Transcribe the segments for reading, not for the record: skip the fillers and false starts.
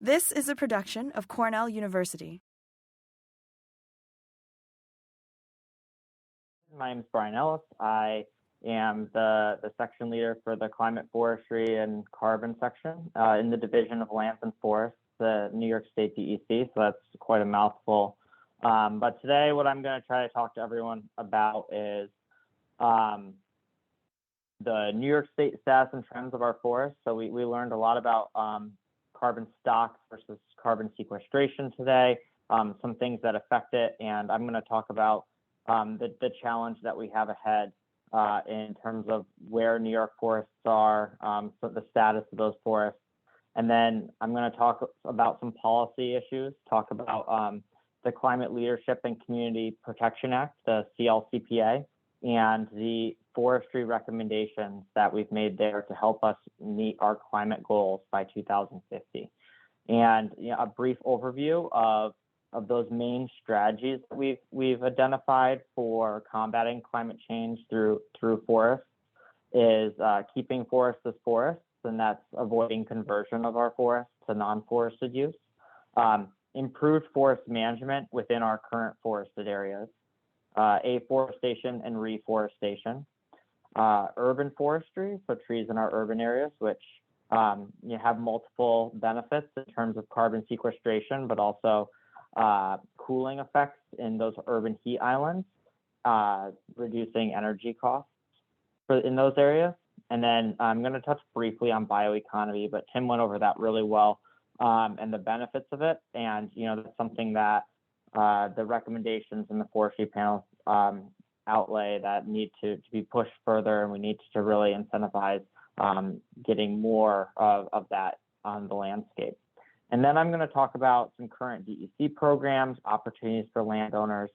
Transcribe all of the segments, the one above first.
This is a production of Cornell University. My name is Bryan Ellis. I am the section leader for the climate forestry and carbon section in the Division of Lands and Forests, the New York State DEC, so that's quite a mouthful. But today what I'm going to try to talk to everyone about is the New York State status and trends of our forests. So we learned a lot about carbon stocks versus carbon sequestration today, some things that affect it, and I'm going to talk about the challenge that we have ahead in terms of where New York forests are, so the status of those forests. And then I'm going to talk about some policy issues, talk about the Climate Leadership and Community Protection Act, the CLCPA, and the forestry recommendations that we've made there to help us meet our climate goals by 2050. And a brief overview of those main strategies that we've identified for combating climate change through forests is keeping forests as forests, and that's avoiding conversion of our forests to non-forested use, improved forest management within our current forested areas, afforestation and reforestation, urban forestry, so trees in our urban areas, which have multiple benefits in terms of carbon sequestration, but also cooling effects in those urban heat islands, reducing energy costs in those areas. And then I'm going to touch briefly on bioeconomy, but Tim went over that really well, and the benefits of it. And, that's something that the recommendations in the forestry panel outlay that need to be pushed further, and we need to really incentivize getting more of that on the landscape. And then I'm going to talk about some current DEC programs, opportunities for landowners.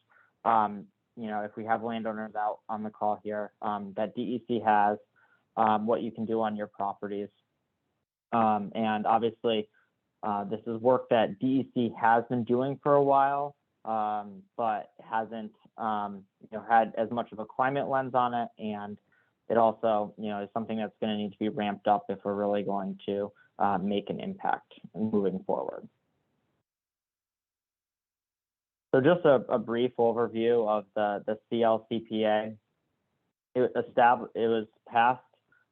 If we have landowners out on the call here, that DEC has, what you can do on your properties. And obviously, this is work that DEC has been doing for a while, but hasn't had as much of a climate lens on it. And it also, is something that's going to need to be ramped up if we're really going to make an impact moving forward. So just a brief overview of the CLCPA. It was passed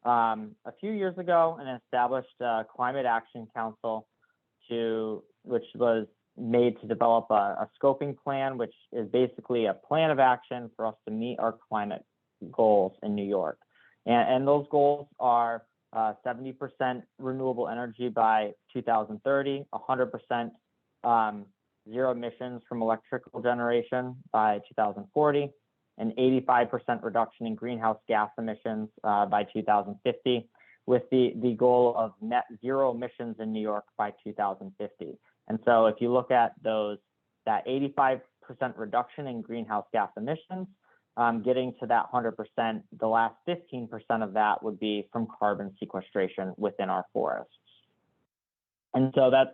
a few years ago and established a Climate Action Council which was made to develop a scoping plan, which is basically a plan of action for us to meet our climate goals in New York. And those goals are 70% renewable energy by 2030, 100% zero emissions from electrical generation by 2040, and 85% reduction in greenhouse gas emissions by 2050, with the goal of net zero emissions in New York by 2050. And so if you look at that 85% reduction in greenhouse gas emissions, getting to that 100%, the last 15% of that would be from carbon sequestration within our forests. And so that's,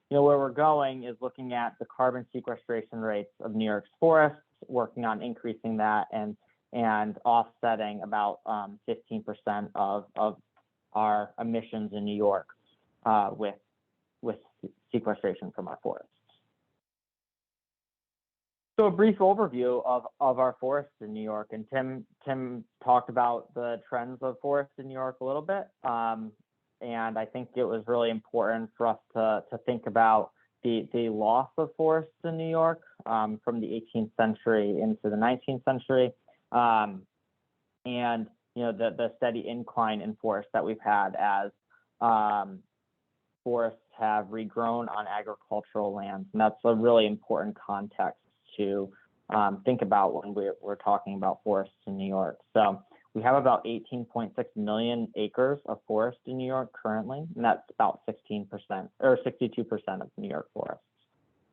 where we're going is looking at the carbon sequestration rates of New York's forests, working on increasing that and offsetting about 15% of our emissions in New York with sequestration from our forests. So a brief overview of our forests in New York, and Tim talked about the trends of forests in New York a little bit, and I think it was really important for us to think about the loss of forests in New York from the 18th century into the 19th century, and the steady incline in forests that we've had as forests have regrown on agricultural lands, and that's a really important context to think about when we're talking about forests in New York. So we have about 18.6 million acres of forest in New York currently, and that's about 16% or 62% of New York forests.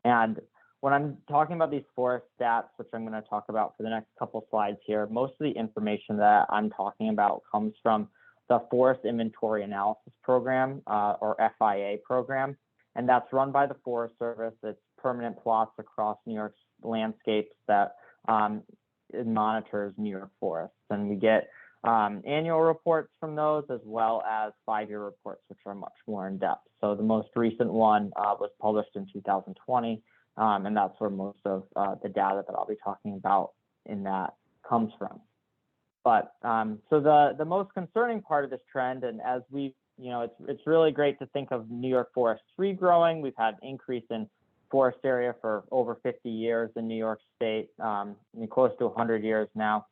And when I'm talking about these forest stats, which I'm going to talk about for the next couple slides here, most of the information that I'm talking about comes from the Forest Inventory Analysis Program, or FIA program, and that's run by the Forest Service. It's permanent plots across New York's landscapes that it monitors New York forests, and we get annual reports from those as well as 5-year reports, which are much more in depth. So the most recent one was published in 2020, and that's where most of the data that I'll be talking about in that comes from. But so the most concerning part of this trend, and as we, it's really great to think of New York forests regrowing. We've had an increase in forest area for over 50 years in New York State, close to 100 years now.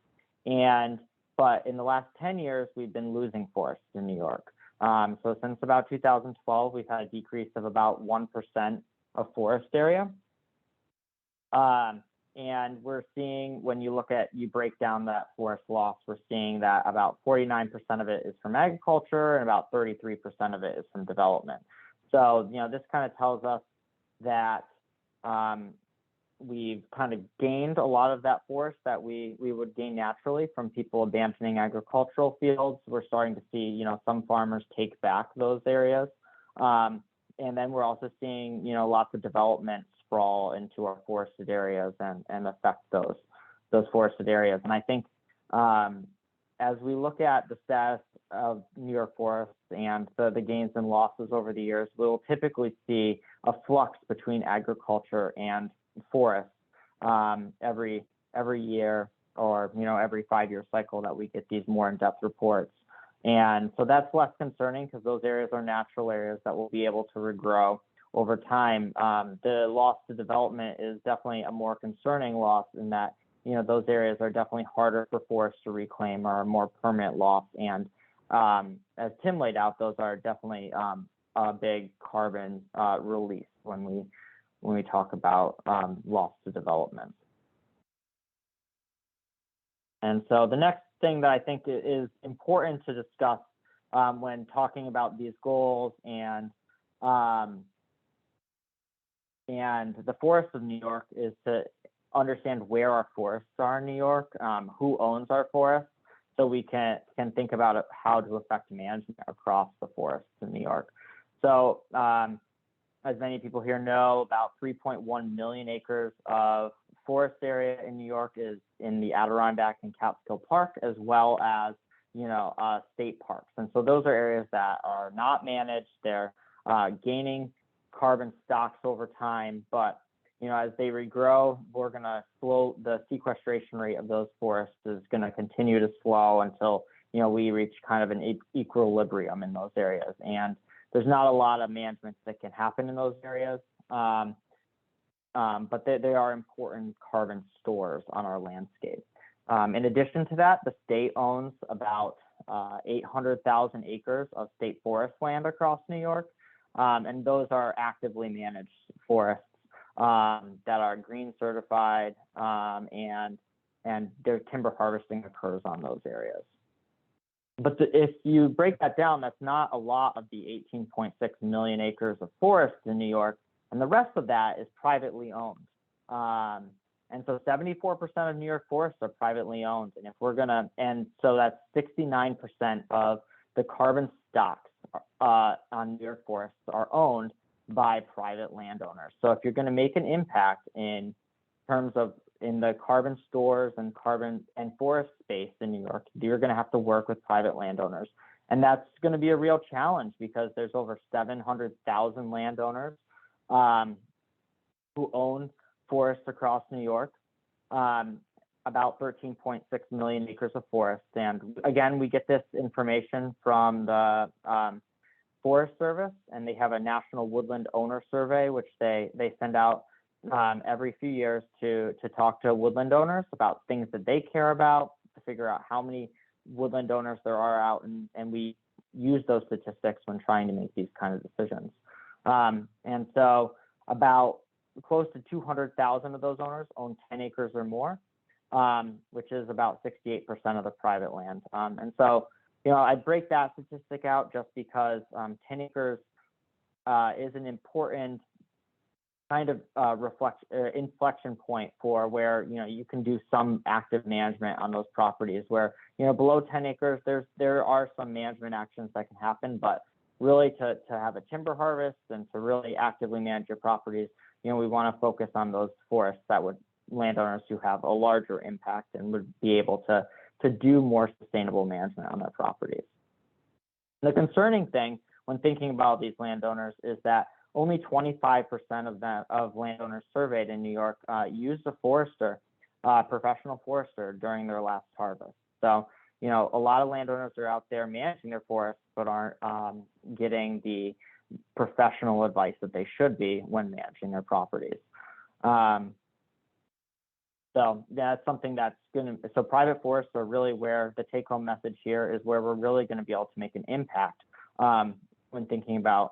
But in the last 10 years, we've been losing forests in New York. So since about 2012, we've had a decrease of about 1% of forest area. And we're seeing, when you break down that forest loss, we're seeing that about 49% of it is from agriculture and about 33% of it is from development. So, this kind of tells us that we've kind of gained a lot of that forest that we would gain naturally from people abandoning agricultural fields. We're starting to see, some farmers take back those areas. And then we're also seeing, lots of development sprawl into our forested areas and affect those forested areas. And I think as we look at the status of New York forests and the gains and losses over the years, we'll typically see a flux between agriculture and forests every year, or every 5-year cycle that we get these more in-depth reports. And so that's less concerning because those areas are natural areas that will be able to regrow over time. The loss to development is definitely a more concerning loss in that, those areas are definitely harder for forests to reclaim, or a more permanent loss. And as Tim laid out, those are definitely a big carbon release when we talk about loss to development. And so the next thing that I think is important to discuss when talking about these goals and the forests of New York is to understand where our forests are in New York, who owns our forests, so we can think about how to affect management across the forests in New York. So as many people here know, about 3.1 million acres of forest area in New York is in the Adirondack and Catskill Park, as well as, state parks. And so those are areas that are not managed. They're gaining carbon stocks over time, but as they regrow, we're going to slow the sequestration rate of those forests is going to continue to slow until we reach kind of an equilibrium in those areas. And there's not a lot of management that can happen in those areas, but they are important carbon stores on our landscape. In addition to that, the state owns about 800,000 acres of state forest land across New York. And those are actively managed forests that are green certified, and their timber harvesting occurs on those areas. But if you break that down, that's not a lot of the 18.6 million acres of forest in New York, and the rest of that is privately owned. And so 74% of New York forests are privately owned, and so that's 69% of the carbon stocks on New York forests are owned by private landowners. So if you're going to make an impact in terms of in the carbon stores and carbon and forest space in New York, you're going to have to work with private landowners. And that's going to be a real challenge because there's over 700,000 landowners who own forests across New York, about 13.6 million acres of forest. And again, we get this information from the Forest Service, and they have a National Woodland Owner Survey, which they send out every few years to talk to woodland owners about things that they care about, to figure out how many woodland owners there are out, and we use those statistics when trying to make these kind of decisions. And so about close to 200,000 of those owners own 10 acres or more, which is about 68% of the private land. And so, I break that statistic out just because 10 acres is an important kind of inflection point for where, you can do some active management on those properties where, below 10 acres, there are some management actions that can happen, but really to have a timber harvest and to really actively manage your properties, we want to focus on those forests landowners who have a larger impact and would be able to do more sustainable management on their properties. The concerning thing when thinking about these landowners is that only 25% of landowners surveyed in New York used a forester, professional forester during their last harvest. So, you know, a lot of landowners are out there managing their forests, but aren't getting the professional advice that they should be when managing their properties. So that's something that's so private forests are really where the take-home message here is, where we're really going to be able to make an impact when thinking about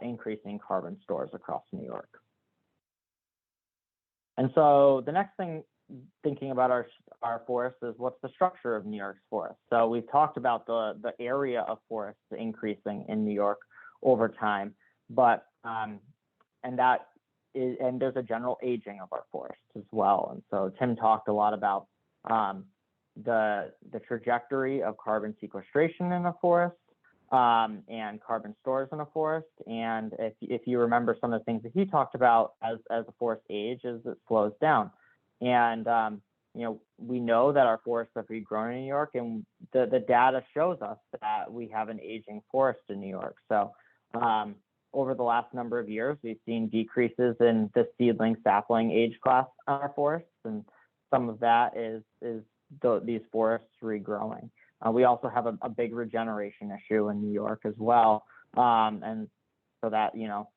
increasing carbon stores across New York. And so the next thing, thinking about our forests, is what's the structure of New York's forests. So we've talked about the area of forests increasing in New York over time, but and there's a general aging of our forests as well. And so Tim talked a lot about the trajectory of carbon sequestration in a forest and carbon stores in a forest. And if you remember some of the things that he talked about as the forest ages, it slows down. And you know, we know that our forests have regrown in New York, and the data shows us that we have an aging forest in New York. So over the last number of years, we've seen decreases in the seedling sapling age class on our forests, and some of that is these forests regrowing. We also have a big regeneration issue in New York as well, and so that, you know,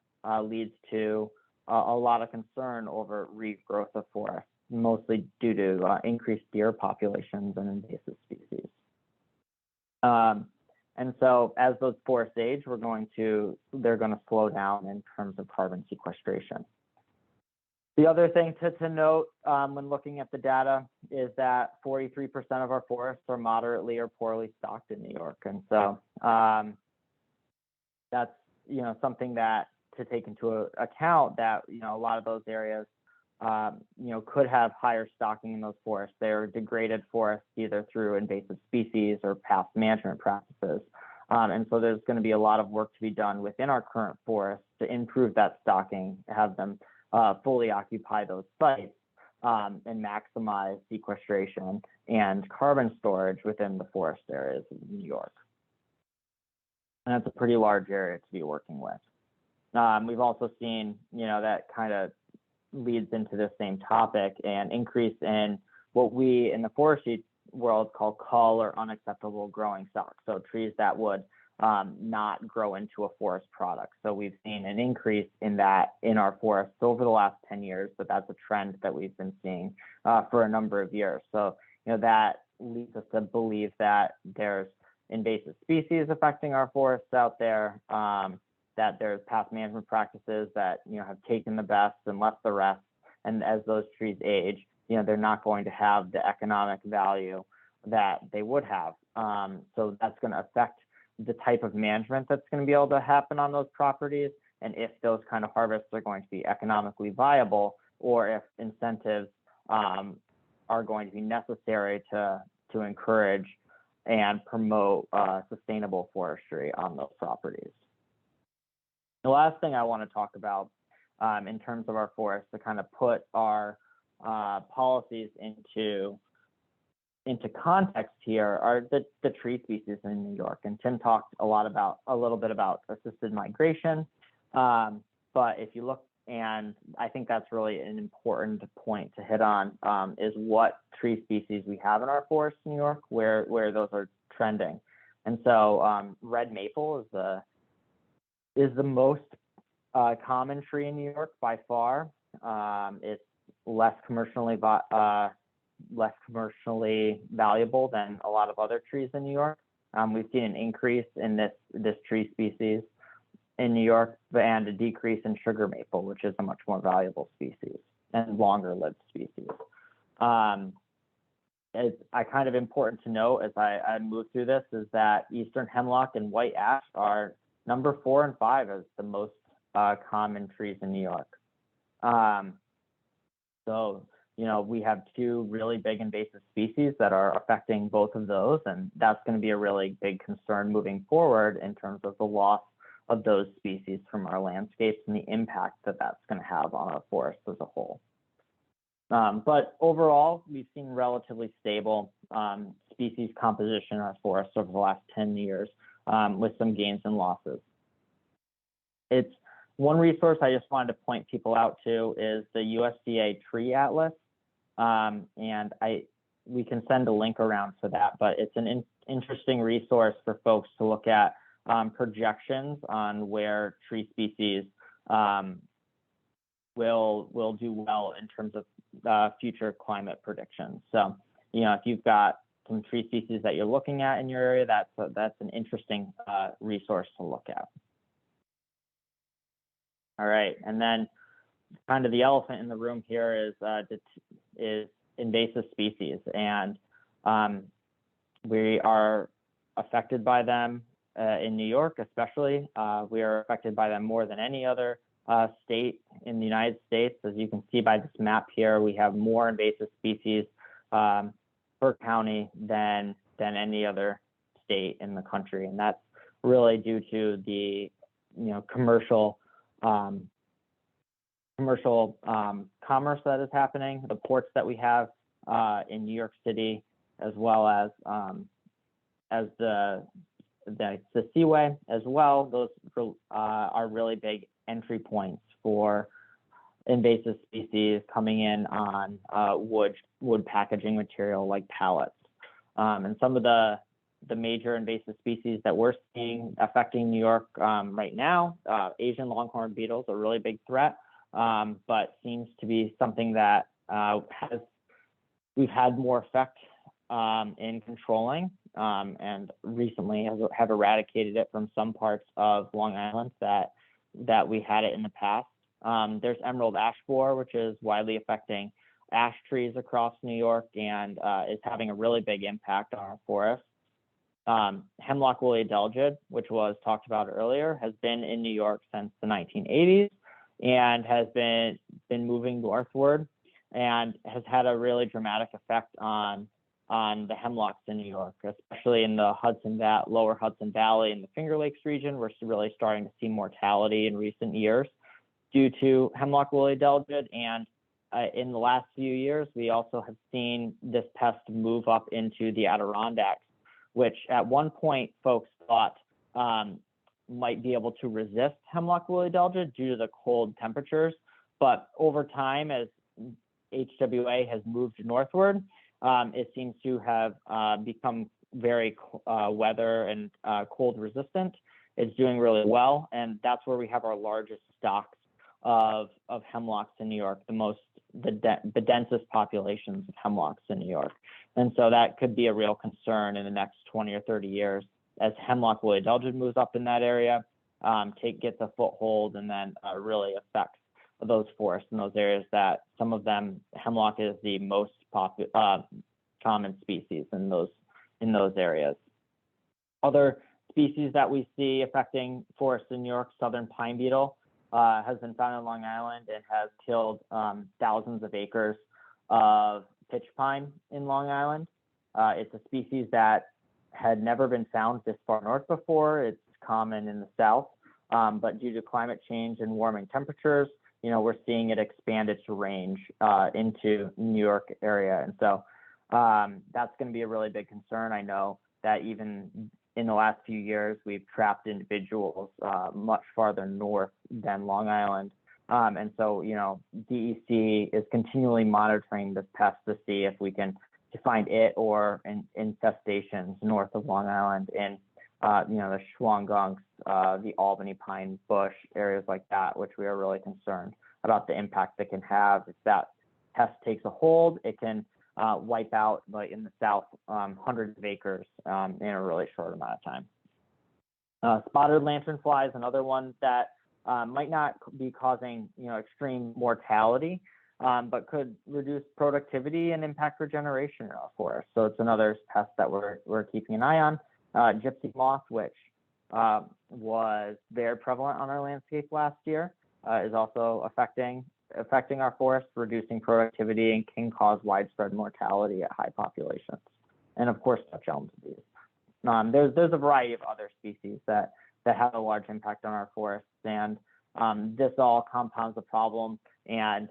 leads to a lot of concern over regrowth of forests, mostly due to increased deer populations and invasive species. And so as those forests age, they're going to slow down in terms of carbon sequestration. The other thing to note when looking at the data is that 43% of our forests are moderately or poorly stocked in New York. And so that's, you know, something that to take into account, that, you know, a lot of those areas you know, could have higher stocking in those forests. They're degraded forests either through invasive species or past management practices. And so there's going to be a lot of work to be done within our current forests to improve that stocking, have them fully occupy those sites, and maximize sequestration and carbon storage within the forest areas of New York. And that's a pretty large area to be working with. We've also seen, you know, that kind of leads into the same topic, an increase in what we in the forestry world call cull or unacceptable growing stock. So trees that would not grow into a forest product. So we've seen an increase in that in our forests over the last 10 years, but that's a trend that we've been seeing for a number of years. So, you know, that leads us to believe that there's invasive species affecting our forests out there, that there's past management practices that, you know, have taken the best and left the rest. And as those trees age, you know, they're not going to have the economic value that they would have. So that's going to affect the type of management that's going to be able to happen on those properties, and if those kind of harvests are going to be economically viable, or if incentives are going to be necessary to encourage and promote sustainable forestry on those properties. The last thing I want to talk about in terms of our forests, to kind of put our policies into context here, are the tree species in New York. And Tim talked a little bit about assisted migration. But if you look, and I think that's really an important point to hit on, is what tree species we have in our forests in New York, where those are trending. And so red maple is the most common tree in New York by far. It's less commercially valuable than a lot of other trees in New York. We've seen an increase in this tree species in New York, and a decrease in sugar maple, which is a much more valuable species and longer lived species. It's kind of important to note as I move through this is that eastern hemlock and white ash are number 4 and 5 as the most common trees in New York. So, you know, we have 2 really big invasive species that are affecting both of those, and that's going to be a really big concern moving forward in terms of the loss of those species from our landscapes and the impact that that's going to have on our forests as a whole. But overall, we've seen relatively stable species composition in our forests over the last 10 years with some gains and losses. It's one resource I just wanted to point people out to is the USDA Tree Atlas. And we can send a link around for that, but it's an interesting resource for folks to look at projections on where tree species will do well in terms of future climate predictions. So, if you've got some tree species that you're looking at in your area, that's an interesting resource to look at. All right, and then kind of the elephant in the room here is invasive species, and we are affected by them in New York, especially. We are affected by them more than any other state in the United States. As you can see by this map here, we have more invasive species per county than any other state in the country, and that's really due to the commercial commerce that is happening, the ports that we have in New York City, as well as the seaway as well. Those are really big entry points for invasive species coming in on wood packaging material like pallets. And some of the major invasive species that we're seeing affecting New York right now, Asian longhorn beetles are a really big threat, but seems to be something that we've had more effect in controlling, and recently have eradicated it from some parts of Long Island that we had it in the past. There's emerald ash borer, which is widely affecting ash trees across New York and is having a really big impact on our forests. Hemlock woolly adelgid, which was talked about earlier, has been in New York since the 1980s and has been moving northward and has had a really dramatic effect on the hemlocks in New York, especially in the lower Hudson Valley and the Finger Lakes region. We're really starting to see mortality in recent years due to hemlock woolly adelgid. And in the last few years, we also have seen this pest move up into the Adirondacks, which at one point folks thought might be able to resist hemlock woolly adelgid due to the cold temperatures. But over time, as HWA has moved northward, it seems to have become very weather and cold resistant. It's doing really well, and that's where we have our largest stocks of hemlocks in New York, the densest populations of hemlocks in New York. And so that could be a real concern in the next 20 or 30 years as hemlock woolly adelgid moves up in that area, gets a foothold, and then really affects those forests in those areas that some of them, hemlock is the most common species in those areas. Other species that we see affecting forests in New York, southern pine beetle, has been found in Long Island and has killed thousands of acres of pitch pine in Long Island. It's a species that had never been found this far north before. It's common in the south, but due to climate change and warming temperatures, we're seeing it expand its range into New York area. And so that's going to be a really big concern. I know that even in the last few years, we've trapped individuals much farther north than Long Island. And so, DEC is continually monitoring this pest to see if we can find it or infestations north of Long Island in, the Schwangunks, the Albany pine bush, areas like that, which we are really concerned about the impact it can have. If that pest takes a hold, it can wipe out, like in the south, hundreds of acres in a really short amount of time. Spotted lanternfly is another one that might not be causing extreme mortality, but could reduce productivity and impact regeneration in our forests. So it's another pest that we're keeping an eye on. Gypsy moth, which was very prevalent on our landscape last year, is also affecting our forests, reducing productivity, and can cause widespread mortality at high populations. And of course, Dutch elm disease. There's a variety of other species that have a large impact on our forests, and this all compounds the problem and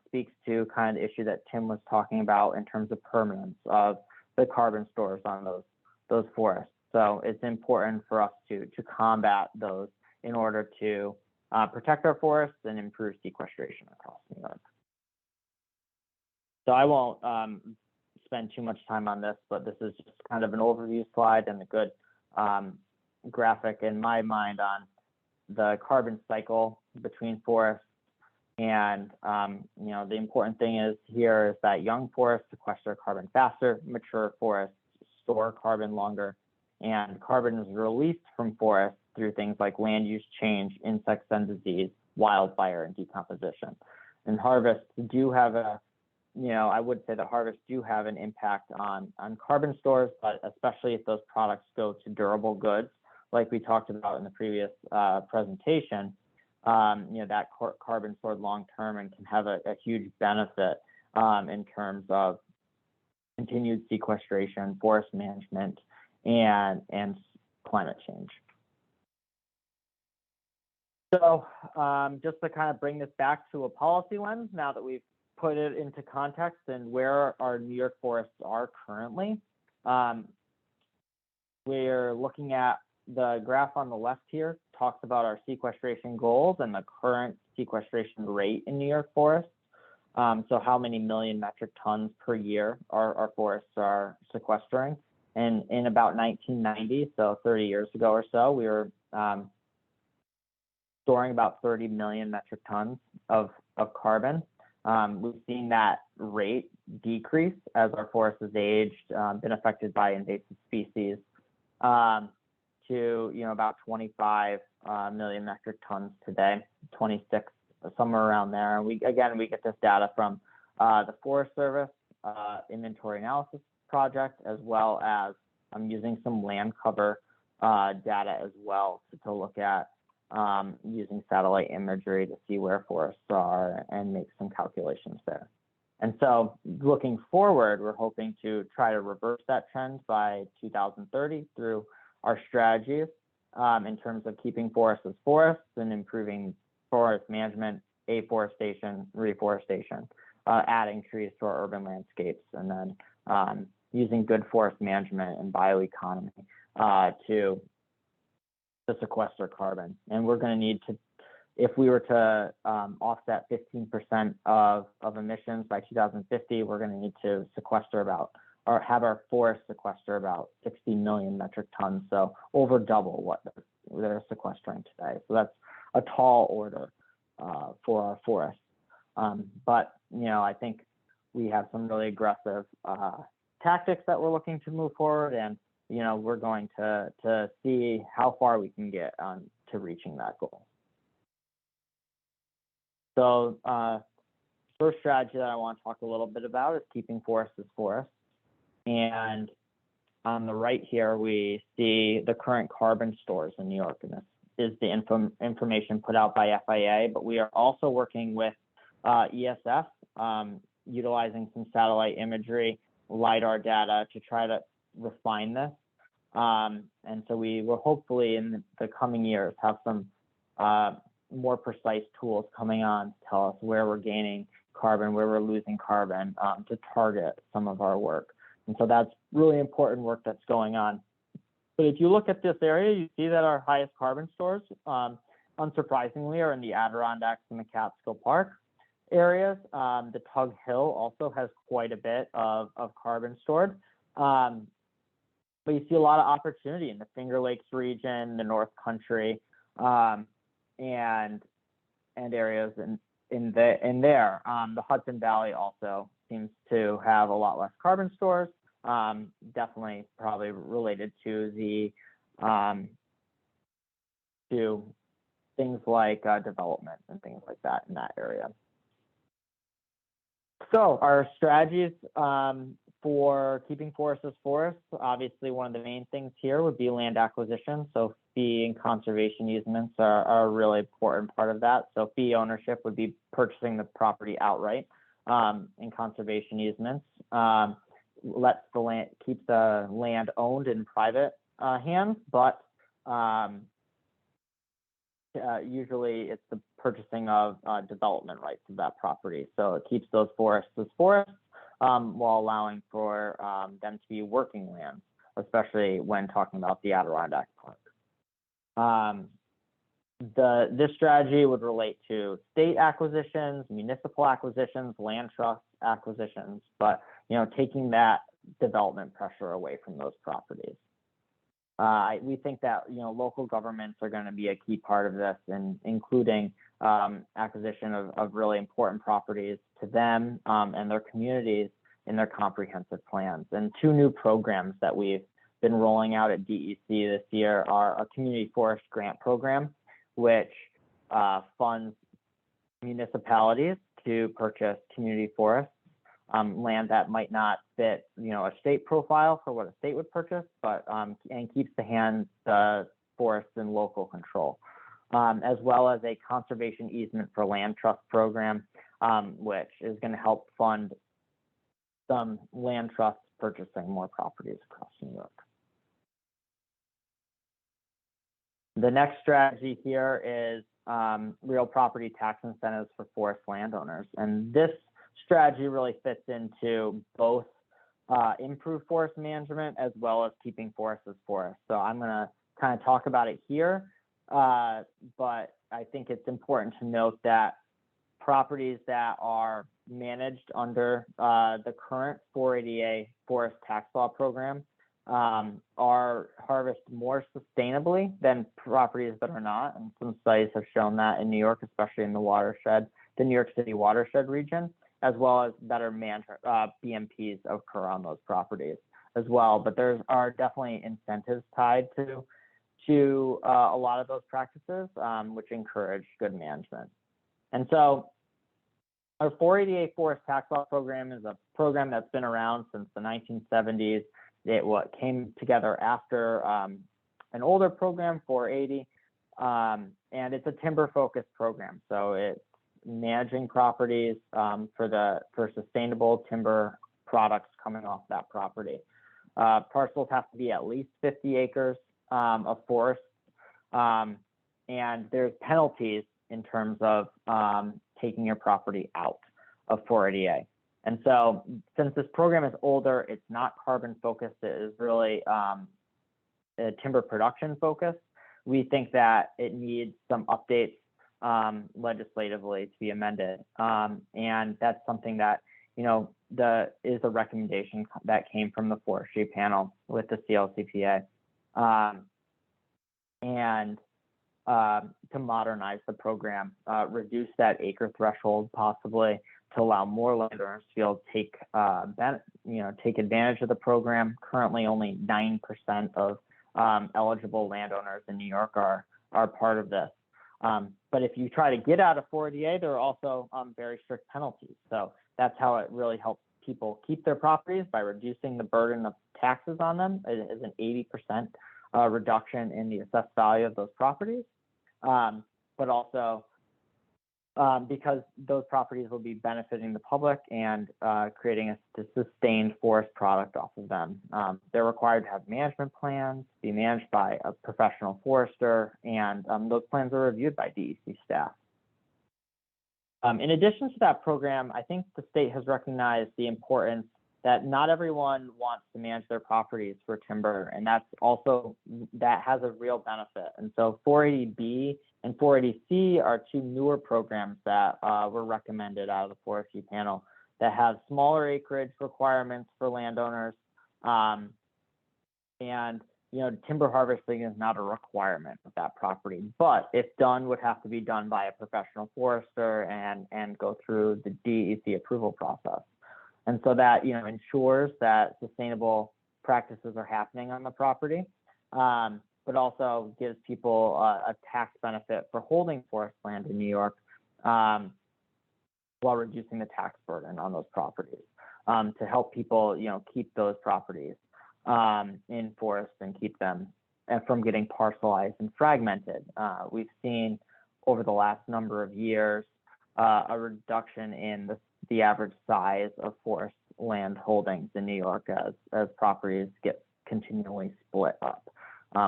speaks to kind of the issue that Tim was talking about in terms of permanence of the carbon stores on those forests. So it's important for us to combat those in order to protect our forests and improve sequestration across New York. So I won't spend too much time on this, but this is just kind of an overview slide and a good graphic in my mind on the carbon cycle between forests. And the important thing is here is that young forests sequester carbon faster, mature forests store carbon longer, and carbon is released from forests through things like land use change, insects and disease, wildfire, and decomposition. And harvests do have I would say that harvests do have an impact on carbon stores, but especially if those products go to durable goods, like we talked about in the previous presentation, that carbon stored long term and can have a huge benefit in terms of continued sequestration, forest management, and climate change. So just to kind of bring this back to a policy lens, now that we've put it into context and where our New York forests are currently, we're looking at the graph on the left here, talks about our sequestration goals and the current sequestration rate in New York forests. So how many million metric tons per year our forests are sequestering. And in about 1990, so 30 years ago or so, we were storing about 30 million metric tons of carbon. We've seen that rate decrease as our forest has aged, been affected by invasive species, to about 25 million metric tons today, 26, somewhere around there. And we get this data from the Forest Service inventory analysis project, as well as I'm using some land cover data as well to look at using satellite imagery to see where forests are and make some calculations there. And so looking forward, we're hoping to try to reverse that trend by 2030 through our strategies in terms of keeping forests as forests and improving forest management, afforestation, reforestation, adding trees to our urban landscapes, and then using good forest management and bioeconomy to sequester carbon. And we're going to need to, if we were to offset 15% of emissions by 2050, we're going to need to sequester about, or have our forests sequester about 60 million metric tons, so over double what they're sequestering today. So that's a tall order for our forests. But I think we have some really aggressive tactics that we're looking to move forward, and we're going to see how far we can get to reaching that goal. So first strategy that I want to talk a little bit about is keeping forests as forests. And on the right here, we see the current carbon stores in New York, and this is the information put out by FIA, but we are also working with ESF, utilizing some satellite imagery, LiDAR data to try to refine this. And so we will hopefully in the coming years have some more precise tools coming on to tell us where we're gaining carbon, where we're losing carbon, to target some of our work. And so that's really important work that's going on. But if you look at this area, you see that our highest carbon stores, unsurprisingly, are in the Adirondacks and the Catskill Park areas. The Tug Hill also has quite a bit of carbon stored. But you see a lot of opportunity in the Finger Lakes region, the North Country, and areas in there. The Hudson Valley also seems to have a lot less carbon stores. Definitely probably related to the to things like development and things like that in that area. So our strategies for keeping forests as forests, obviously one of the main things here would be land acquisition. So fee and conservation easements are a really important part of that. So fee ownership would be purchasing the property outright, and conservation easements lets the land, keep the land owned in private hands, but usually it's the purchasing of development rights of that property. So it keeps those forests as forests while allowing for them to be working lands, especially when talking about the Adirondack Park. This strategy would relate to state acquisitions, municipal acquisitions, land trust acquisitions, but taking that development pressure away from those properties. We think that local governments are going to be a key part of this, and including acquisition of really important properties to them and their communities in their comprehensive plans. And two new programs that we've been rolling out at DEC this year are a community forest grant program, which funds municipalities to purchase community forests, land that might not fit, a state profile for what a state would purchase, but and keeps the forests in local control, as well as a conservation easement for land trust program, which is going to help fund some land trusts purchasing more properties across New York. The next strategy here is real property tax incentives for forest landowners. And this strategy really fits into both improved forest management as well as keeping forests as forests. So I'm going to kind of talk about it here, but I think it's important to note that properties that are managed under the current 480A forest tax law program are harvested more sustainably than properties that are not. And some studies have shown that in New York, especially in the watershed, the New York City watershed region, as well as better management, BMPs occur on those properties as well. But there are definitely incentives tied to a lot of those practices, which encourage good management. And so our 480A forest tax law program is a program that's been around since the 1970s. It came together after an older program, 480, and it's a timber-focused program. So it's managing properties for sustainable timber products coming off that property. Parcels have to be at least 50 acres of forest, and there's penalties in terms of taking your property out of 480A. And so since this program is older, it's not carbon focused, it is really timber production focused. We think that it needs some updates legislatively to be amended. And that's something that, is a recommendation that came from the forestry panel with the CLCPA. And to modernize the program, reduce that acre threshold possibly, to allow more landowners to be able to take advantage of the program. Currently, only 9% of eligible landowners in New York are part of this. But if you try to get out of 480A, there are also very strict penalties. So that's how it really helps people keep their properties, by reducing the burden of taxes on them. It is an 80% reduction in the assessed value of those properties, but also because those properties will be benefiting the public and creating a sustained forest product off of them. They're required to have management plans, be managed by a professional forester, and those plans are reviewed by DEC staff. In addition to that program, I think the state has recognized the importance that not everyone wants to manage their properties for timber, and that has a real benefit. And so 480B and 480C are two newer programs that were recommended out of the forestry panel that have smaller acreage requirements for landowners. And timber harvesting is not a requirement of that property, but if done, would have to be done by a professional forester and go through the DEC approval process. And so that ensures that sustainable practices are happening on the property, but also gives people a tax benefit for holding forest land in New York, while reducing the tax burden on those properties, to help people keep those properties in forest and keep them from getting parcelized and fragmented. We've seen over the last number of years a reduction in the average size of forest land holdings in New York as properties get continually split up,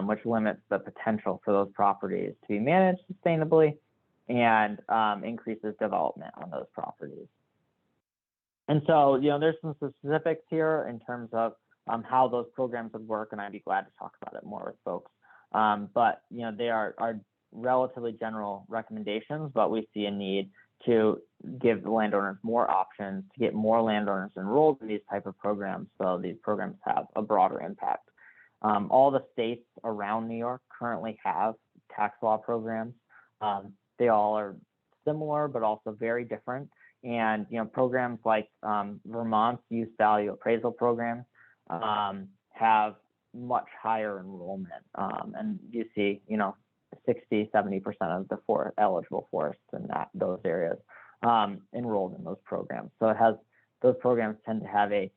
which limits the potential for those properties to be managed sustainably and increases development on those properties. And so, there's some specifics here in terms of how those programs would work, and I'd be glad to talk about it more with folks. But they are relatively general recommendations, but we see a need to give the landowners more options, to get more landowners enrolled in these type of programs, so these programs have a broader impact. All the states around New York currently have tax law programs. They all are similar, but also very different. And programs like Vermont's use value appraisal program have much higher enrollment, and you see 60-70% of the eligible forests in those areas enrolled in those programs. So those programs tend to have a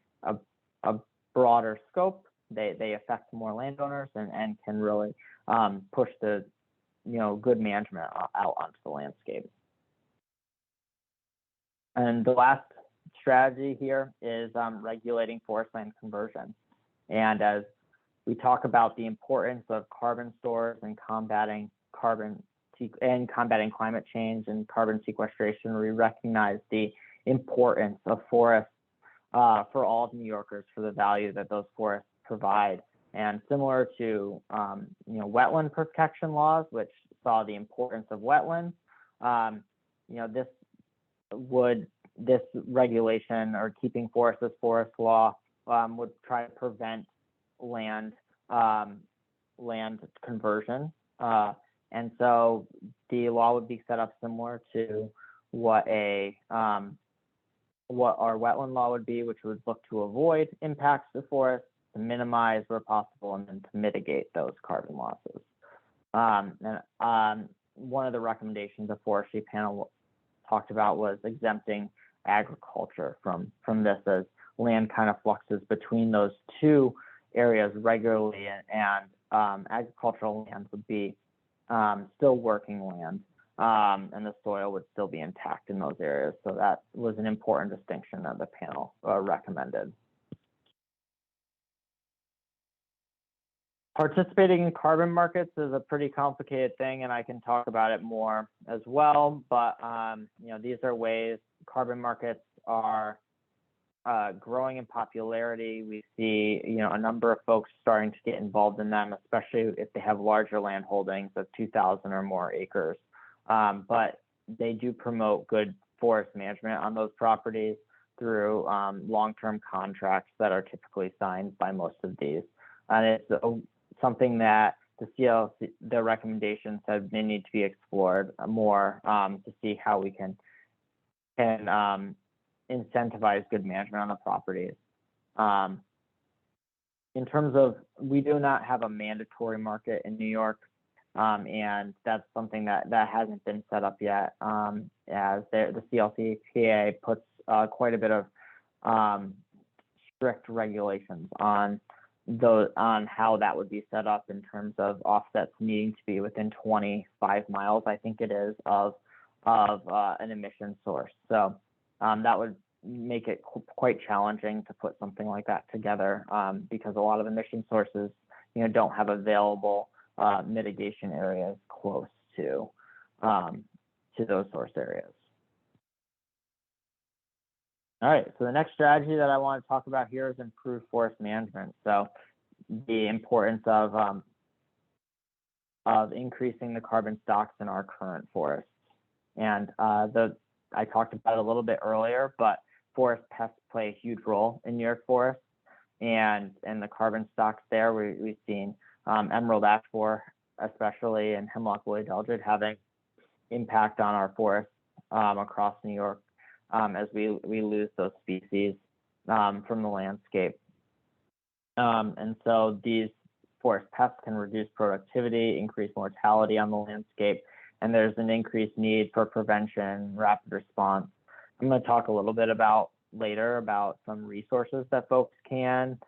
broader scope. They affect more landowners and can really push the good management out onto the landscape. And the last strategy here is regulating forestland conversion. And as we talk about the importance of carbon stores and combating climate change and carbon sequestration, we recognize the importance of forests for all New Yorkers, for the value that those forests provide. And similar to wetland protection laws, which saw the importance of wetlands, this regulation, or keeping forests as forest law, would try to prevent land conversion. And so the law would be set up similar to what our wetland law would be, which would look to avoid impacts to forests, to minimize where possible, and then to mitigate those carbon losses. And one of the recommendations the forestry panel talked about was exempting agriculture from this, as land kind of fluxes between those two areas regularly, and agricultural land would be still working land, and the soil would still be intact in those areas. So that was an important distinction that the panel recommended. Participating in carbon markets is a pretty complicated thing, and I can talk about it more as well. But these are ways carbon markets are growing in popularity. We see a number of folks starting to get involved in them, especially if they have larger land holdings of 2,000 or more acres. But they do promote good forest management on those properties through long-term contracts that are typically signed by most of these. And it's something that the recommendations said they need to be explored more, to see how we can incentivize good management on the properties. In terms of, we do not have a mandatory market in New York, and that's something that hasn't been set up yet, as the CLCPA puts quite a bit of strict regulations on how that would be set up, in terms of offsets needing to be within 25 miles, I think it is, of an emission source. So that would make it quite challenging to put something like that together, because a lot of emission sources don't have available mitigation areas close to those source areas. All right, so the next strategy that I want to talk about here is improved forest management. So the importance of increasing the carbon stocks in our current forests. And I talked about it a little bit earlier, but forest pests play a huge role in New York forests, and the carbon stocks there, we've seen emerald ash borer, especially, and hemlock woolly delgid having impact on our forests across New York, as we lose those species from the landscape. And so these forest pests can reduce productivity, increase mortality on the landscape, and there's an increased need for prevention, rapid response. I'm going to talk a little bit later about some resources that folks can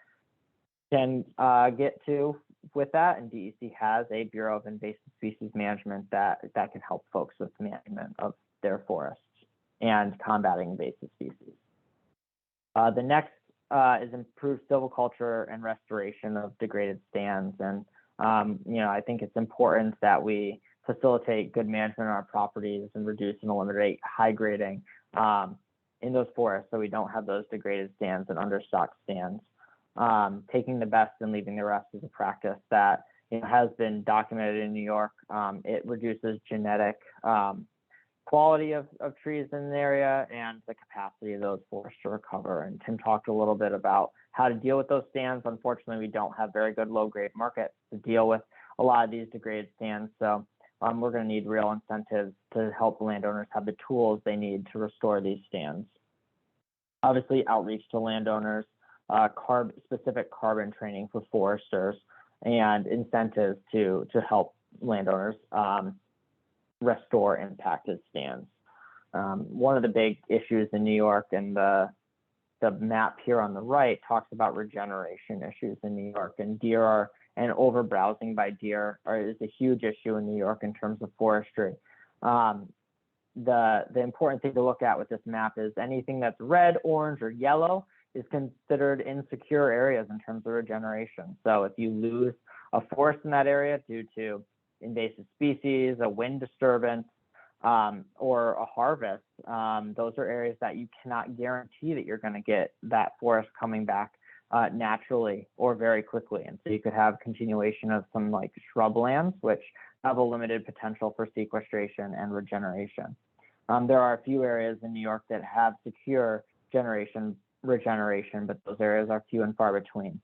get to with that, and DEC has a Bureau of Invasive Species Management that can help folks with management of their forests and combating invasive species. The next is improved silviculture and restoration of degraded stands. And I think it's important that we facilitate good management on our properties and reduce and eliminate high grading in those forests, so we don't have those degraded stands and understocked stands. Taking the best and leaving the rest is a practice that has been documented in New York. It reduces genetic quality of trees in the area and the capacity of those forests to recover. And Tim talked a little bit about how to deal with those stands. Unfortunately, we don't have very good low-grade markets to deal with a lot of these degraded stands. So we're going to need real incentives to help landowners have the tools they need to restore these stands. Obviously, outreach to landowners, specific carbon training for foresters, and incentives to help landowners restore impacted stands. One of the big issues in New York, and the map here on the right talks about regeneration issues in New York, and overbrowsing by deer is a huge issue in New York in terms of forestry. The important thing to look at with this map is anything that's red, orange, or yellow is considered insecure areas in terms of regeneration. So if you lose a forest in that area due to invasive species, a wind disturbance, or a harvest, those are areas that you cannot guarantee that you're going to get that forest coming back naturally or very quickly. And so you could have continuation of some like shrublands, which have a limited potential for sequestration and regeneration. There are a few areas in New York that have secure regeneration, but those areas are few and far between.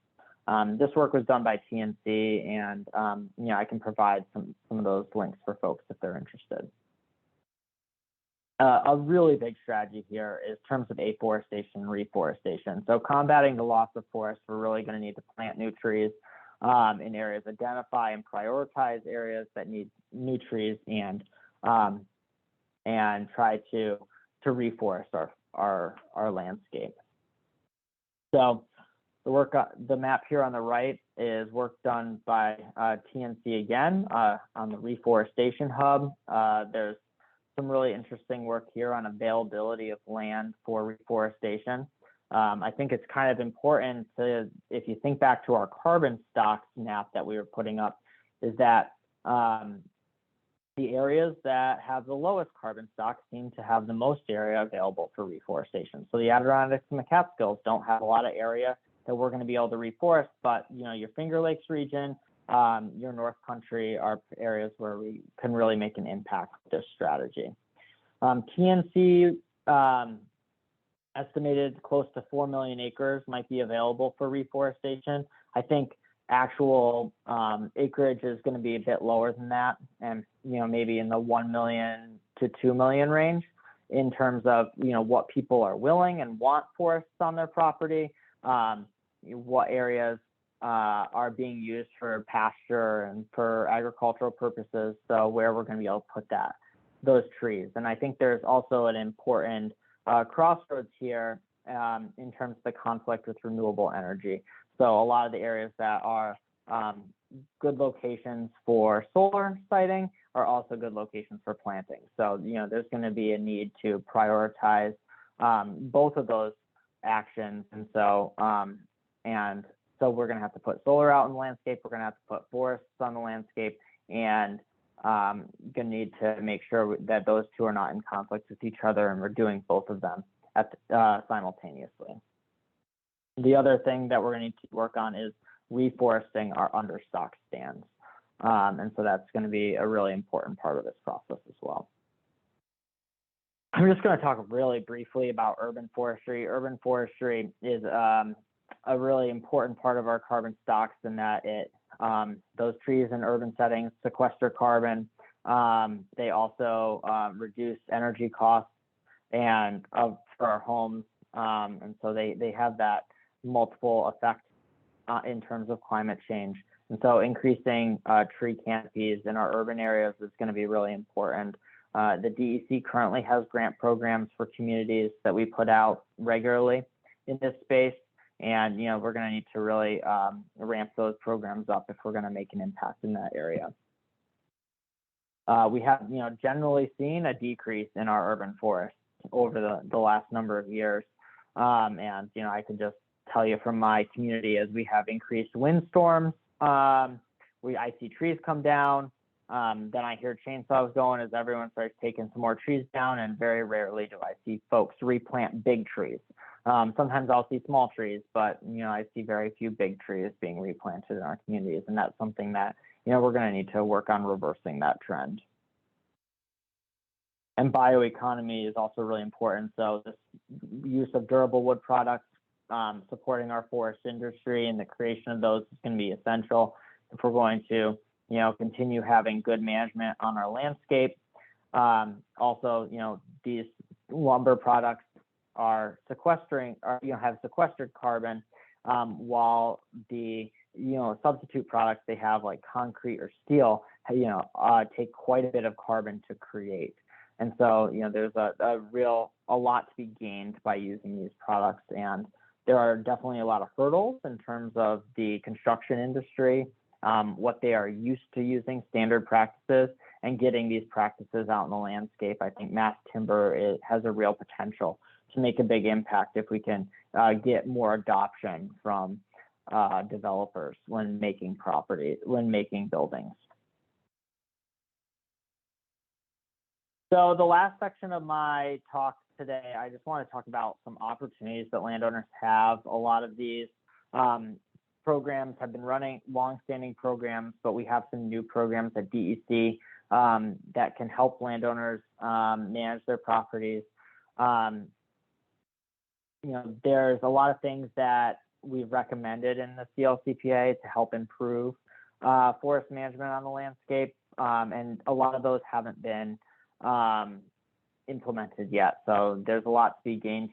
This work was done by TNC, and I can provide some of those links for folks if they're interested. A really big strategy here is terms of afforestation and reforestation. So combating the loss of forest, we're really going to need to plant new trees in areas, identify and prioritize areas that need new trees, and try to reforest our landscape. So the map here on the right is work done by TNC again on the Reforestation Hub. There's some really interesting work here on availability of land for reforestation. I think it's kind of important to, if you think back to our carbon stocks map that we were putting up, is that the areas that have the lowest carbon stocks seem to have the most area available for reforestation. So the Adirondacks and the Catskills don't have a lot of area that we're going to be able to reforest, but your Finger Lakes region, your North Country are areas where we can really make an impact with this strategy. TNC estimated close to 4 million acres might be available for reforestation. I think actual acreage is going to be a bit lower than that, and maybe in the 1 million to 2 million range in terms of what people are willing and want forests on their property, what areas are being used for pasture and for agricultural purposes, so where we're going to be able to put those trees. And I think there's also an important crossroads here in terms of the conflict with renewable energy. So a lot of the areas that are good locations for solar siting are also good locations for planting. So there's going to be a need to prioritize both of those actions. And so we're going to have to put solar out in the landscape. We're going to have to put forests on the landscape, and going to need to make sure that those two are not in conflict with each other, and we're doing both of them simultaneously. The other thing that we're going to need to work on is reforesting our understock stands. And so that's going to be a really important part of this process as well. I'm just going to talk really briefly about urban forestry. Urban forestry is a really important part of our carbon stocks in that those trees in urban settings sequester carbon. They also reduce energy costs for our homes. And so they have that multiple effect in terms of climate change. And so increasing tree canopies in our urban areas is going to be really important. The DEC currently has grant programs for communities that we put out regularly in this space. And, we're going to need to really ramp those programs up if we're going to make an impact in that area. We have, generally seen a decrease in our urban forests over the last number of years. And, I could just tell you from my community, as we have increased windstorms, I see trees come down. Then I hear chainsaws going as everyone starts taking some more trees down, and very rarely do I see folks replant big trees. Sometimes I'll see small trees, but I see very few big trees being replanted in our communities, and that's something that we're going to need to work on reversing that trend. And bioeconomy is also really important. So this use of durable wood products, supporting our forest industry and the creation of those is going to be essential if we're going to, continue having good management on our landscape. Also, these lumber products are sequestering, or have sequestered carbon, while the substitute products they have like concrete or steel, take quite a bit of carbon to create. And so, there's a lot to be gained by using these products. And there are definitely a lot of hurdles in terms of the construction industry, what they are used to using, standard practices, and getting these practices out in the landscape. I think mass timber has a real potential to make a big impact if we can get more adoption from developers when making buildings. So the last section of my talk today, I just want to talk about some opportunities that landowners have. A lot of these programs have been running, long-standing programs, but we have some new programs at DEC that can help landowners manage their properties. There's a lot of things that we've recommended in the CLCPA to help improve forest management on the landscape, and a lot of those haven't been implemented yet. So there's a lot to be gained,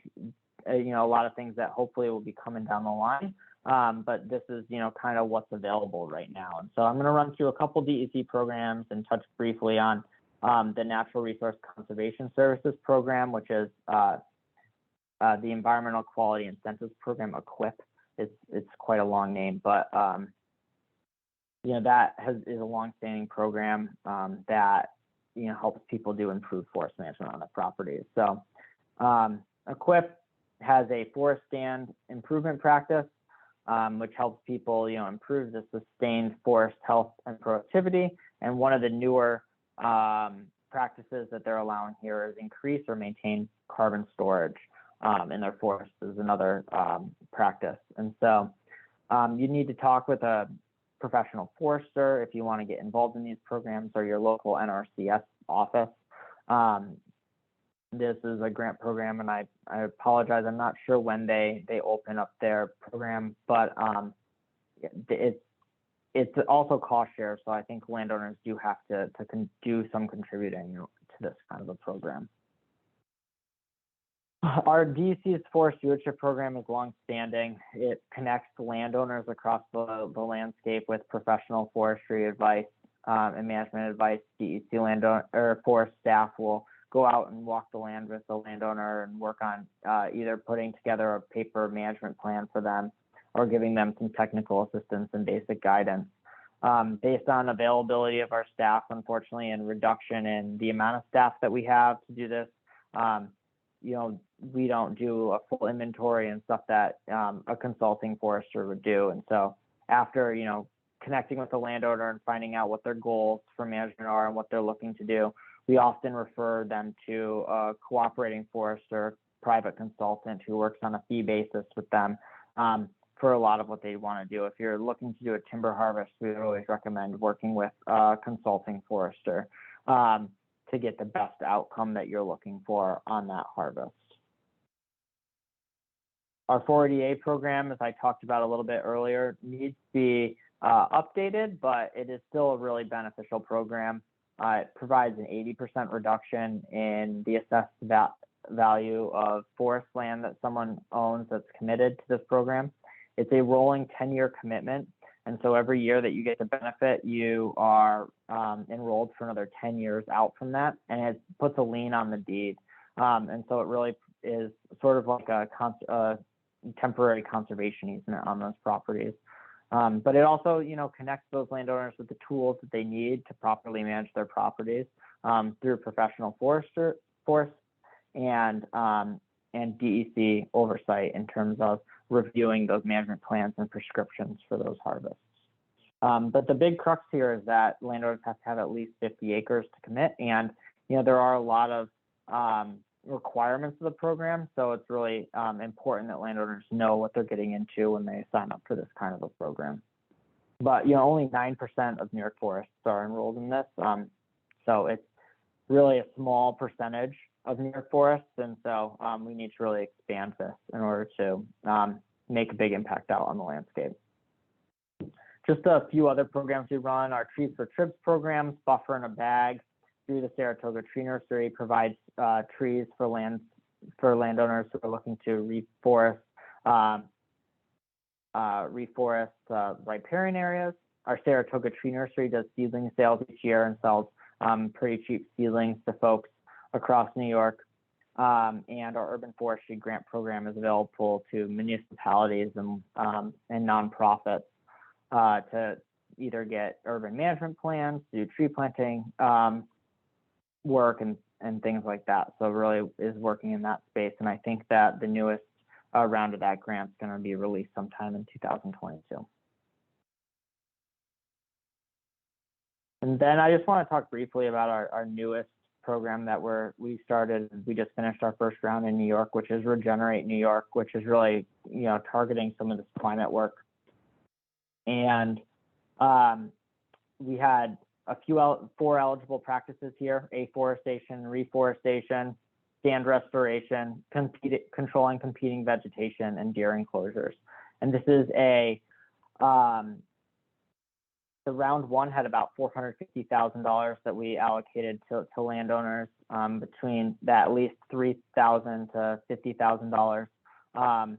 a lot of things that hopefully will be coming down the line. But this is, kind of what's available right now. And so I'm going to run through a couple DEC programs and touch briefly on the Natural Resource Conservation Services Program, which is the Environmental Quality Incentives Program, EQIP. It's quite a long name, but that is a long-standing program that helps people do improved forest management on their properties. So EQIP has a forest stand improvement practice, which helps people improve the sustained forest health and productivity. And one of the newer practices that they're allowing here is increase or maintain carbon storage in their forests is another practice. And so you need to talk with a professional forester if you want to get involved in these programs, or your local NRCS office. This is a grant program, and I apologize, I'm not sure when they open up their program, but it's also cost share, so I think landowners do have to do some contributing to this kind of a program. Our DEC's Forest Stewardship Program is long-standing. It connects landowners across the landscape with professional forestry advice and management advice. DEC landowner or forest staff will go out and walk the land with the landowner and work on either putting together a paper management plan for them or giving them some technical assistance and basic guidance. Based on availability of our staff, unfortunately, and reduction in the amount of staff that we have to do this, we don't do a full inventory and stuff that a consulting forester would do. And so after, connecting with the landowner and finding out what their goals for management are and what they're looking to do, we often refer them to a cooperating forester, private consultant who works on a fee basis with them for a lot of what they want to do. If you're looking to do a timber harvest, we would always recommend working with a consulting forester to get the best outcome that you're looking for on that harvest. Our 480A program, as I talked about a little bit earlier, needs to be updated, but it is still a really beneficial program. It provides an 80% reduction in the assessed value of forest land that someone owns that's committed to this program. It's a rolling 10-year commitment, and so every year that you get the benefit, you are enrolled for another 10 years out from that, and it puts a lien on the deed. And so it really is sort of like a temporary conservation easement on those properties. But it also, connects those landowners with the tools that they need to properly manage their properties through professional forest and DEC oversight in terms of reviewing those management plans and prescriptions for those harvests. But the big crux here is that landowners have to have at least 50 acres to commit, and there are a lot of requirements of the program, so it's really important that landowners know what they're getting into when they sign up for this kind of a program. but only 9% of New York forests are enrolled in this. So it's really a small percentage of New York forests, and so we need to really expand this in order to make a big impact out on the landscape. Just a few other programs we run. Our Trees for Trips programs, Buffer in a Bag, through the Saratoga Tree Nursery, provides trees for landowners who are looking to reforest riparian areas. Our Saratoga Tree Nursery does seedling sales each year and sells pretty cheap seedlings to folks across New York. And our urban forestry grant program is available to municipalities and nonprofits to either get urban management plans, do tree planting work and things like that. So really is working in that space. And I think that the newest round of that grant is going to be released sometime in 2022. And then I just want to talk briefly about our newest program that we started. We just finished our first round in New York, which is Regenerate New York, which is really targeting some of this climate work. And we had four eligible practices here: afforestation, reforestation, stand restoration, controlling competing vegetation, and deer enclosures. And this is the round one had about $450,000 that we allocated to landowners, between that at least $3,000 to $50,000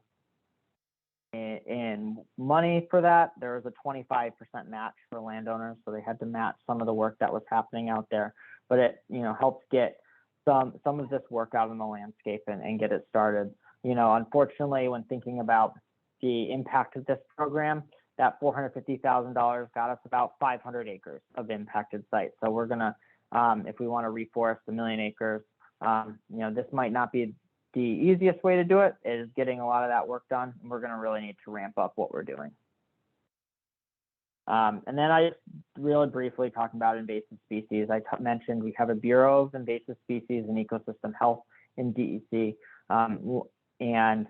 in money for that. There was a 25% match for landowners, so they had to match some of the work that was happening out there. But it helped get some of this work out in the landscape and get it started. Unfortunately, when thinking about the impact of this program, that $450,000 got us about 500 acres of impacted sites. So we're gonna, if we want to reforest 1 million acres, this might not be the easiest way to do it. Is getting a lot of that work done, and we're gonna really need to ramp up what we're doing. And then I just really briefly talk about invasive species. I mentioned we have a Bureau of Invasive Species and Ecosystem Health in DEC, and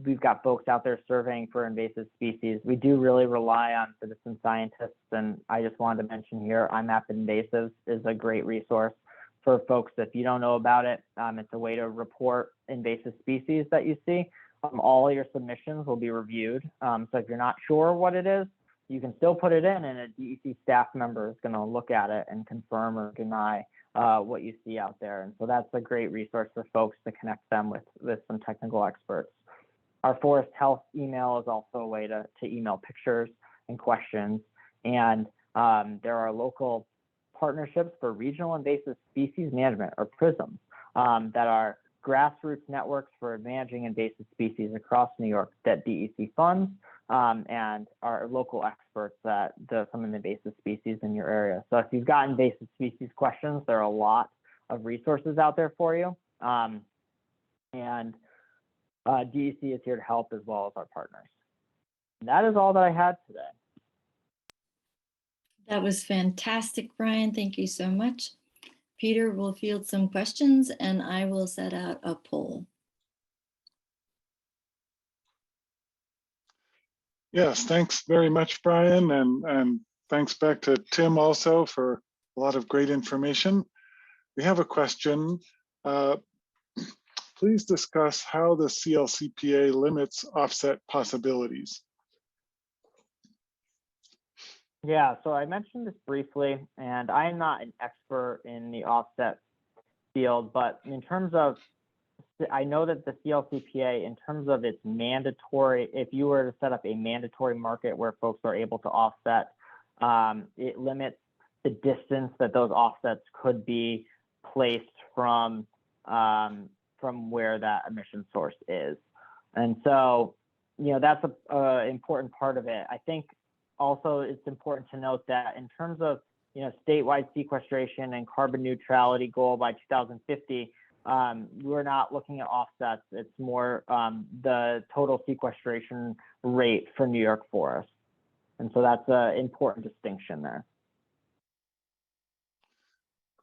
we've got folks out there surveying for invasive species. We do really rely on citizen scientists, and I just wanted to mention here, IMAP Invasives is a great resource for folks. If you don't know about it, it's a way to report invasive species that you see. All your submissions will be reviewed. So if you're not sure what it is, you can still put it in, and a DEC staff member is going to look at it and confirm or deny what you see out there. And so that's a great resource for folks to connect them with some technical experts. Our Forest Health email is also a way to email pictures and questions. And there are local partnerships for regional invasive species management, or PRISMs, that are grassroots networks for managing invasive species across New York that DEC funds, and our local experts that some invasive species in your area. So if you've got invasive species questions, there are a lot of resources out there for you. And DEC is here to help, as well as our partners. And that is all that I had today. That was fantastic, Bryan. Thank you so much. Peter will field some questions, and I will set out a poll. Yes, thanks very much, Bryan, and thanks back to Tim also for a lot of great information. We have a question. Please discuss how the CLCPA limits offset possibilities. Yeah, so I mentioned this briefly, and I'm not an expert in the offset field, but in terms of, I know that the CLCPA, in terms of its mandatory, if you were to set up a mandatory market where folks are able to offset, it limits the distance that those offsets could be placed from where that emission source is. And so, that's an important part of it. I think also it's important to note that in terms of, statewide sequestration and carbon neutrality goal by 2050, we're not looking at offsets. It's more the total sequestration rate for New York forests. And so that's an important distinction there.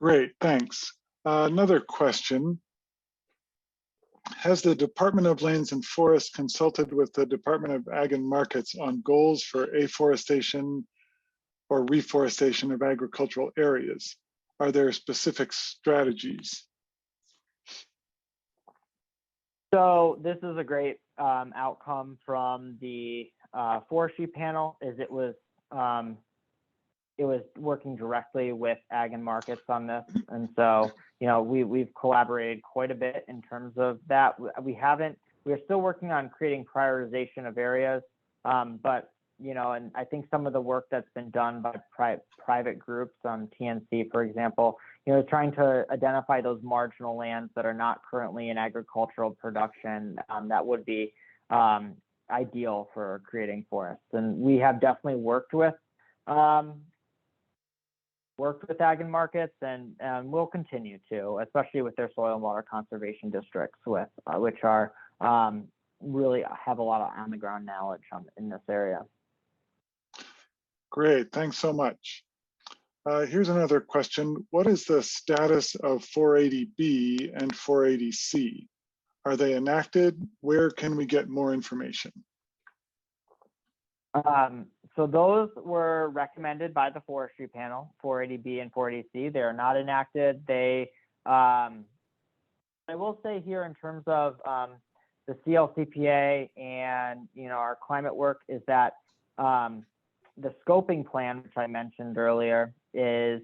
Great, thanks. Another question. Has the Department of Lands and Forests consulted with the Department of Ag and Markets on goals for afforestation or reforestation of agricultural areas? Are there specific strategies? So this is a great outcome from the forestry panel. It was working directly with Ag and Markets on this, and so we've collaborated quite a bit in terms of that. We're still working on creating prioritization of areas, but and I think some of the work that's been done by private groups, TNC, for example, trying to identify those marginal lands that are not currently in agricultural production that would be ideal for creating forests. And we have definitely worked with Ag and Markets, and we'll continue to, especially with their soil and water conservation districts, which are really have a lot of on the ground knowledge in this area. Great, thanks so much. Here's another question. What is the status of 480B and 480C? Are they enacted? Where can we get more information? So those were recommended by the forestry panel, 480B and 480C. They are not enacted. I will say here in terms of the CLCPA and our climate work is that the scoping plan, which I mentioned earlier, is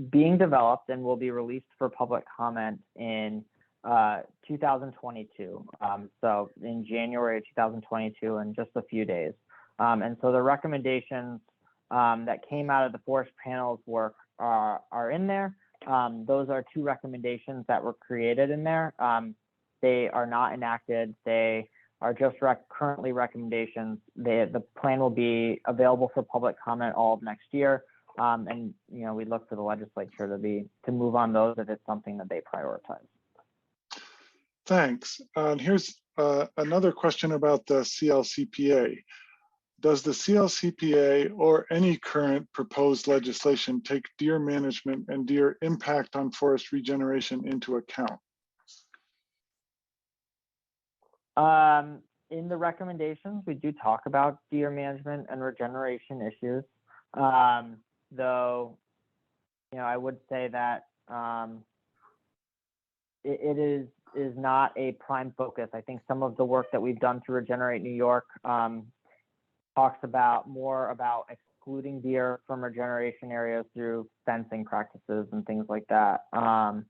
being developed and will be released for public comment in 2022. So in January of 2022, in just a few days. And so the recommendations that came out of the forest panel's work are in there. Those are 2 recommendations that were created in there. They are not enacted. They are just currently recommendations. The plan will be available for public comment all of next year. And we look for the legislature to move on those if it's something that they prioritize. Thanks. Here's another question about the CLCPA. Does the CLCPA or any current proposed legislation take deer management and deer impact on forest regeneration into account? In the recommendations, we do talk about deer management and regeneration issues. Though, I would say that it is not a prime focus. I think some of the work that we've done through Regenerate New York talks more about excluding deer from regeneration areas through fencing practices and things like that, and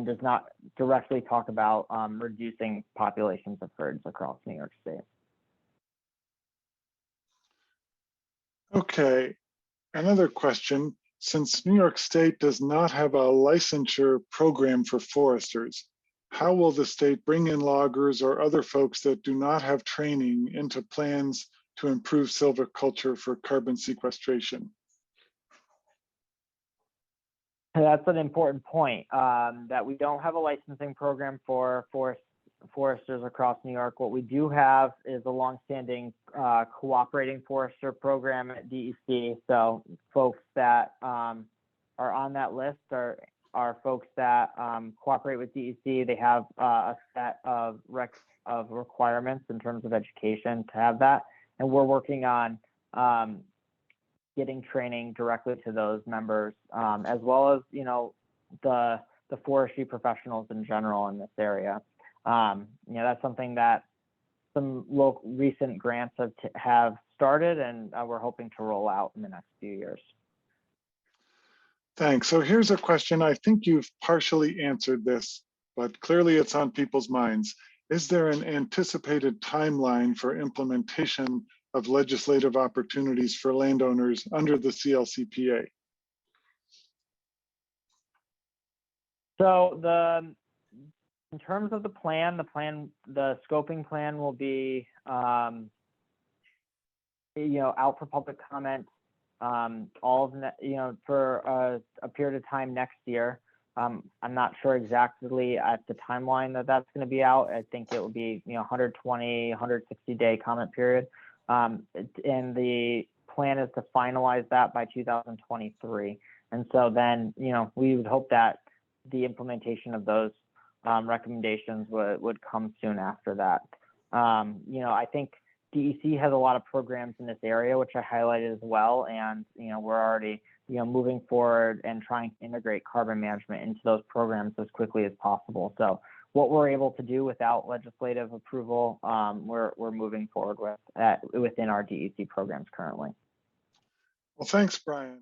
does not directly talk about reducing populations of herds across New York State. Okay, another question. Since New York State does not have a licensure program for foresters, how will the state bring in loggers or other folks that do not have training into plans to improve silviculture for carbon sequestration? That's an important point, that we don't have a licensing program for foresters across New York. What we do have is a longstanding cooperating forester program at DEC. So folks that are on that list are folks that cooperate with DEC. They have a set of requirements in terms of education to have that. And we're working on getting training directly to those members, as well as the forestry professionals in general in this area. That's something that some recent grants have started, and we're hoping to roll out in the next few years. Thanks. So here's a question. I think you've partially answered this, but clearly it's on people's minds. Is there an anticipated timeline for implementation of legislative opportunities for landowners under the CLCPA? So in terms of the scoping plan will be out for public comment for a period of time next year. I'm not sure exactly at the timeline that's going to be out. I think it will be 120, 160 day comment period. And the plan is to finalize that by 2023. And so then, we would hope that the implementation of those recommendations would come soon after that. I think DEC has a lot of programs in this area, which I highlighted as well, and we're already moving forward and trying to integrate carbon management into those programs as quickly as possible. So what we're able to do without legislative approval, we're moving forward within our DEC programs currently. Well, thanks, Bryan.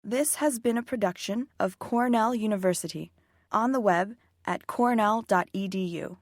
This has been a production of Cornell University, on the web at cornell.edu.